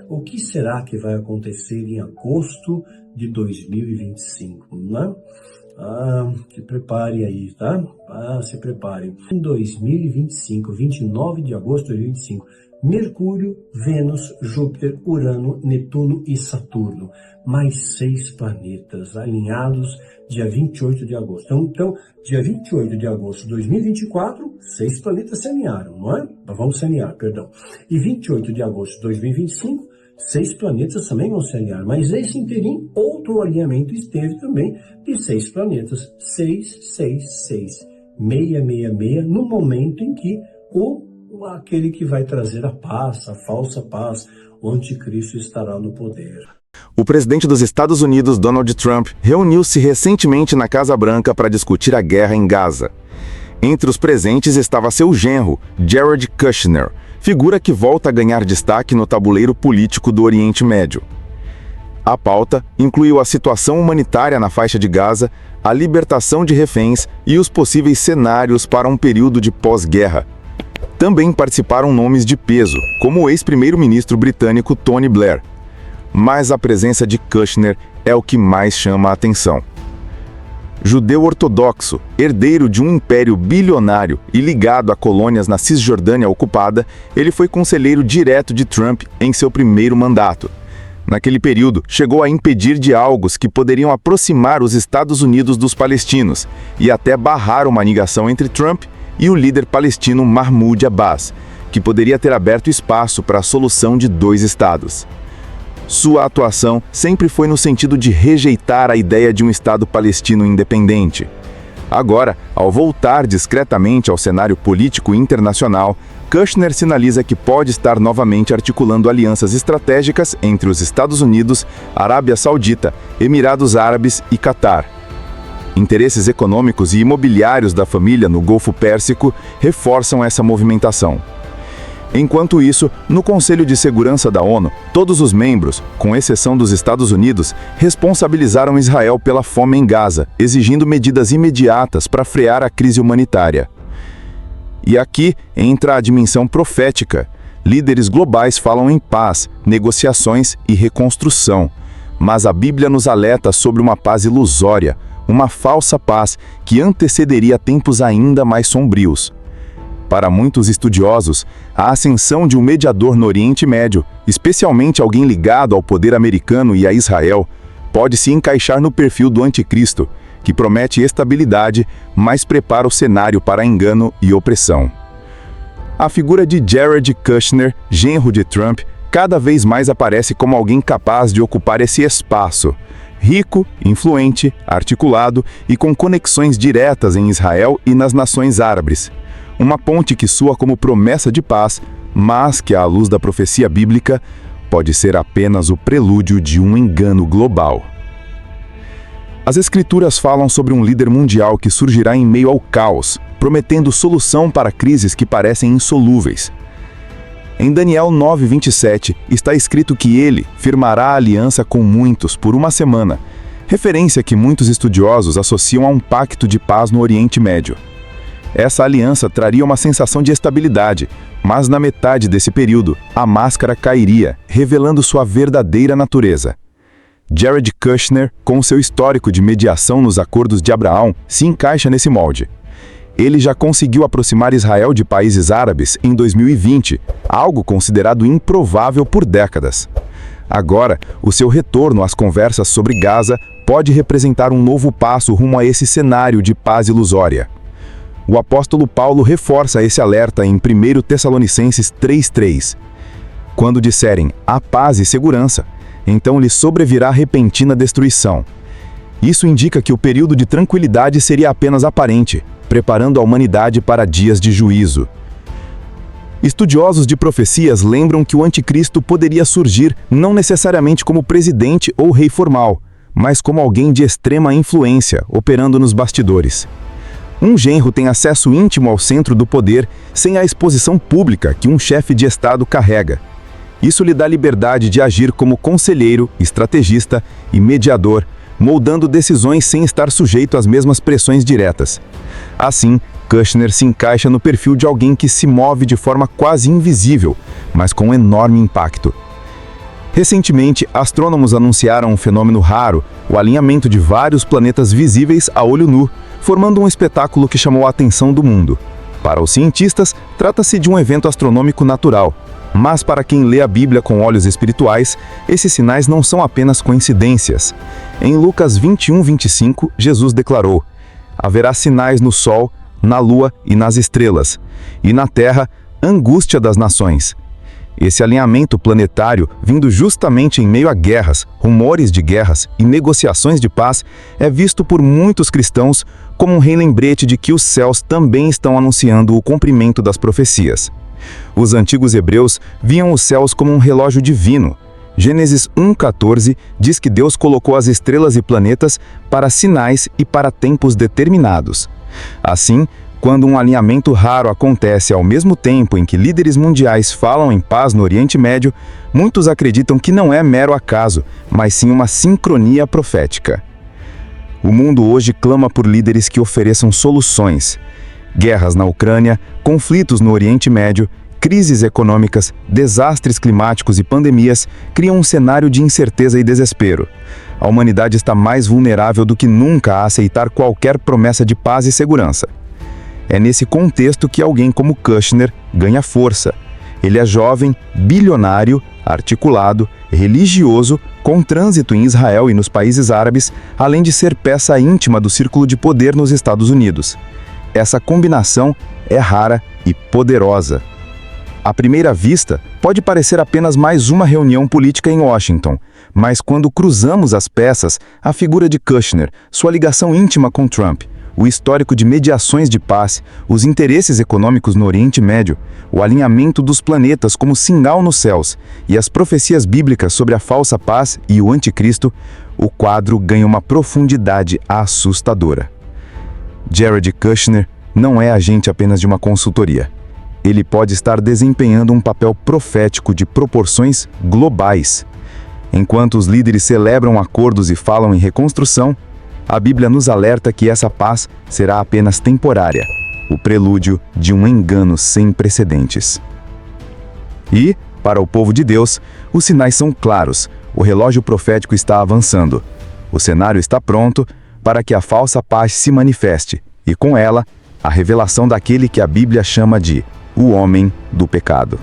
O que será que vai acontecer em agosto de 2025, né? Se prepare aí, tá? Se prepare. Em 2025, 29 de agosto de 2025, Mercúrio, Vênus, Júpiter, Urano, Netuno e Saturno. Mais 6 planetas alinhados dia 28 de agosto. Então, dia 28 de agosto de 2024, 6 planetas se alinharam, não é? Vão se alinhar, perdão. E 28 de agosto de 2025, 6 planetas também vão se alinhar. Mas esse inteirinho, outro alinhamento esteve também de 6 planetas. 6, 6, 6. 666, no momento em que aquele que vai trazer a paz, a falsa paz, o anticristo estará no poder. O presidente dos Estados Unidos, Donald Trump, reuniu-se recentemente na Casa Branca para discutir a guerra em Gaza. Entre os presentes estava seu genro, Jared Kushner, figura que volta a ganhar destaque no tabuleiro político do Oriente Médio. A pauta incluiu a situação humanitária na faixa de Gaza, a libertação de reféns e os possíveis cenários para um período de pós-guerra. Também participaram nomes de peso, como o ex-primeiro-ministro britânico Tony Blair. Mas a presença de Kushner é o que mais chama a atenção. Judeu ortodoxo, herdeiro de um império bilionário e ligado a colônias na Cisjordânia ocupada, ele foi conselheiro direto de Trump em seu primeiro mandato. Naquele período, chegou a impedir diálogos que poderiam aproximar os Estados Unidos dos palestinos e até barrar uma ligação entre Trump e o líder palestino Mahmoud Abbas, que poderia ter aberto espaço para a solução de 2 estados. Sua atuação sempre foi no sentido de rejeitar a ideia de um Estado palestino independente. Agora, ao voltar discretamente ao cenário político internacional, Kushner sinaliza que pode estar novamente articulando alianças estratégicas entre os Estados Unidos, Arábia Saudita, Emirados Árabes e Catar. Interesses econômicos e imobiliários da família no Golfo Pérsico reforçam essa movimentação. Enquanto isso, no Conselho de Segurança da ONU, todos os membros, com exceção dos Estados Unidos, responsabilizaram Israel pela fome em Gaza, exigindo medidas imediatas para frear a crise humanitária. E aqui entra a dimensão profética. Líderes globais falam em paz, negociações e reconstrução. Mas a Bíblia nos alerta sobre uma paz ilusória, uma falsa paz que antecederia tempos ainda mais sombrios. Para muitos estudiosos, a ascensão de um mediador no Oriente Médio, especialmente alguém ligado ao poder americano e a Israel, pode se encaixar no perfil do anticristo, que promete estabilidade, mas prepara o cenário para engano e opressão. A figura de Jared Kushner, genro de Trump, cada vez mais aparece como alguém capaz de ocupar esse espaço. Rico, influente, articulado e com conexões diretas em Israel e nas nações árabes. Uma ponte que soa como promessa de paz, mas que, à luz da profecia bíblica, pode ser apenas o prelúdio de um engano global. As Escrituras falam sobre um líder mundial que surgirá em meio ao caos, prometendo solução para crises que parecem insolúveis. Em Daniel 9:27 está escrito que ele firmará aliança com muitos por uma semana, referência que muitos estudiosos associam a um pacto de paz no Oriente Médio. Essa aliança traria uma sensação de estabilidade, mas na metade desse período, a máscara cairia, revelando sua verdadeira natureza. Jared Kushner, com seu histórico de mediação nos acordos de Abraão, se encaixa nesse molde. Ele já conseguiu aproximar Israel de países árabes em 2020, algo considerado improvável por décadas. Agora, o seu retorno às conversas sobre Gaza pode representar um novo passo rumo a esse cenário de paz ilusória. O apóstolo Paulo reforça esse alerta em 1 Tessalonicenses 3:3. Quando disserem "há paz e segurança", então lhe sobrevirá repentina destruição. Isso indica que o período de tranquilidade seria apenas aparente, preparando a humanidade para dias de juízo. Estudiosos de profecias lembram que o anticristo poderia surgir não necessariamente como presidente ou rei formal, mas como alguém de extrema influência, operando nos bastidores. Um genro tem acesso íntimo ao centro do poder sem a exposição pública que um chefe de Estado carrega. Isso lhe dá liberdade de agir como conselheiro, estrategista e mediador, moldando decisões sem estar sujeito às mesmas pressões diretas. Assim, Kushner se encaixa no perfil de alguém que se move de forma quase invisível, mas com enorme impacto. Recentemente, astrônomos anunciaram um fenômeno raro, o alinhamento de vários planetas visíveis a olho nu, formando um espetáculo que chamou a atenção do mundo. Para os cientistas, trata-se de um evento astronômico natural. Mas para quem lê a Bíblia com olhos espirituais, esses sinais não são apenas coincidências. Em Lucas 21:25, Jesus declarou: haverá sinais no sol, na lua e nas estrelas, e na terra, angústia das nações. Esse alinhamento planetário, vindo justamente em meio a guerras, rumores de guerras e negociações de paz, é visto por muitos cristãos como um relembrete de que os céus também estão anunciando o cumprimento das profecias. Os antigos hebreus viam os céus como um relógio divino. Gênesis 1:14 diz que Deus colocou as estrelas e planetas para sinais e para tempos determinados. Assim, quando um alinhamento raro acontece ao mesmo tempo em que líderes mundiais falam em paz no Oriente Médio, muitos acreditam que não é mero acaso, mas sim uma sincronia profética. O mundo hoje clama por líderes que ofereçam soluções. Guerras na Ucrânia, conflitos no Oriente Médio, crises econômicas, desastres climáticos e pandemias criam um cenário de incerteza e desespero. A humanidade está mais vulnerável do que nunca a aceitar qualquer promessa de paz e segurança. É nesse contexto que alguém como Kushner ganha força. Ele é jovem, bilionário, articulado, religioso, com trânsito em Israel e nos países árabes, além de ser peça íntima do círculo de poder nos Estados Unidos. Essa combinação é rara e poderosa. À primeira vista, pode parecer apenas mais uma reunião política em Washington, mas quando cruzamos as peças, a figura de Kushner, sua ligação íntima com Trump, o histórico de mediações de paz, os interesses econômicos no Oriente Médio, o alinhamento dos planetas como sinal nos céus e as profecias bíblicas sobre a falsa paz e o anticristo, o quadro ganha uma profundidade assustadora. Jared Kushner não é agente apenas de uma consultoria. Ele pode estar desempenhando um papel profético de proporções globais. Enquanto os líderes celebram acordos e falam em reconstrução, a Bíblia nos alerta que essa paz será apenas temporária, o prelúdio de um engano sem precedentes. E, para o povo de Deus, os sinais são claros, o relógio profético está avançando. O cenário está pronto para que a falsa paz se manifeste, e com ela, a revelação daquele que a Bíblia chama de o homem do pecado.